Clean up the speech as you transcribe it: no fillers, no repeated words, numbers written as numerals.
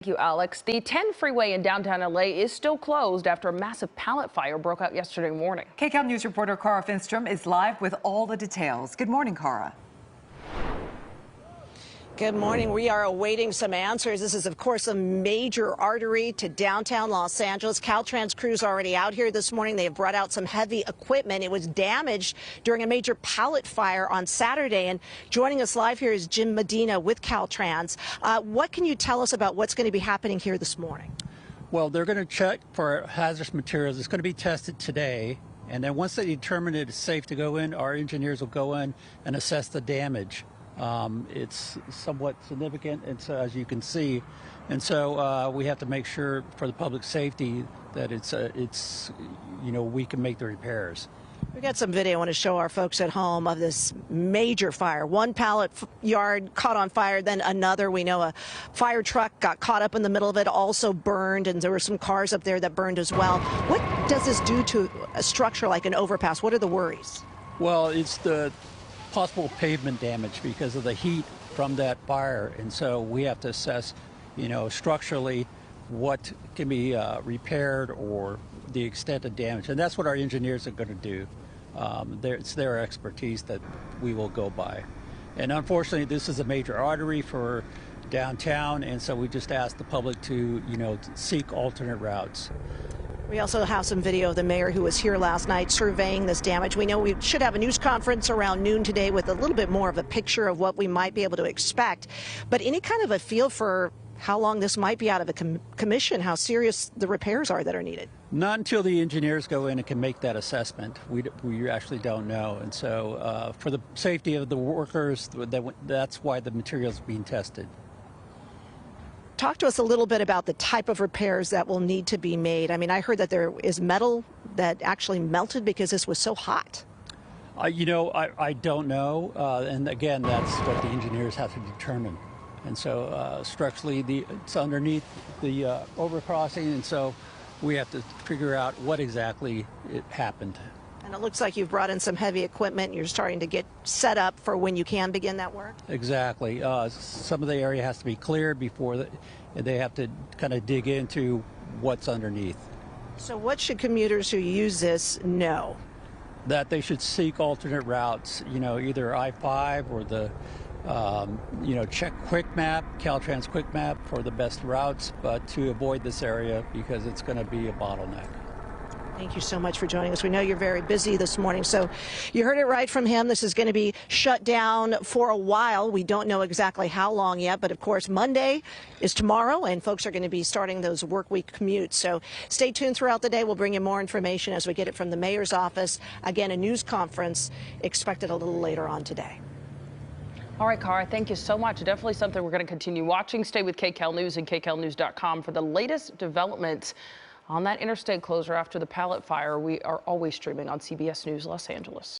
Thank you, Alex. The 10 freeway in downtown LA is still closed after a massive pallet fire broke out yesterday morning. KCAL News reporter Cara Finnstrom is live with all the details. Good morning, Cara. Good morning. We are awaiting some answers. This is, of course, a major artery to downtown Los Angeles. Caltrans crews already out here this morning. They have brought out some heavy equipment. It was damaged during a major pallet fire on Saturday. And joining us live here is Jim Medina with Caltrans. What can you tell us about what's going to be happening here this morning? Well, they're going to check for hazardous materials. It's going to be tested today. And then once they determine it is safe to go in, our engineers will go in and assess the damage. It's somewhat significant, and so, as you can see, and so we have to make sure for the public safety that it's we can make the repairs. We got some video I want to show our folks at home of this major fire. One pallet yard caught on fire, then another. We know a fire truck got caught up in the middle of it, also burned, and there were some cars up there that burned as well. What does this do to a structure like an overpass? What are the worries? Well, it's the possible pavement damage because of the heat from that fire, and so we have to assess, structurally what can be repaired or the extent of damage, and that's what our engineers are going to do. It's their expertise that we will go by, and unfortunately, this is a major artery for downtown, and so we just ask the public to, seek alternate routes. We also have some video of the mayor who was here last night surveying this damage. We know we should have a news conference around noon today with a little bit more of a picture of what we might be able to expect. But any kind of a feel for how long this might be out of a commission, how serious the repairs are that are needed? Not until the engineers go in and can make that assessment. We actually don't know. And so for the safety of the workers, that's why the material is being tested. Talk to us a little bit about the type of repairs that will need to be made. I mean, I heard that there is metal that actually melted because this was so hot. I don't know. And again, that's what the engineers have to determine. And so structurally, it's underneath the overcrossing, and so we have to figure out what exactly happened. And it looks like you've brought in some heavy equipment. And you're starting to get set up for when you can begin that work? Exactly. Some of the area has to be cleared before they have to kind of dig into what's underneath. So what should commuters who use this know? That they should seek alternate routes, either I-5 or the, check Quick Map, Caltrans Quick Map for the best routes, but to avoid this area because it's going to be a bottleneck. Thank you so much for joining us. We know you're very busy this morning, so you heard it right from him. This is going to be shut down for a while. We don't know exactly how long yet, but of course Monday is tomorrow, and folks are going to be starting those work week commutes. So stay tuned throughout the day. We'll bring you more information as we get it from the mayor's office. Again, a news conference expected a little later on today. All right, Cara, thank you so much. Definitely something we're going to continue watching. Stay with KCAL News and KCALnews.com for the latest developments on that interstate closure after the pallet fire. We are always streaming on CBS News Los Angeles.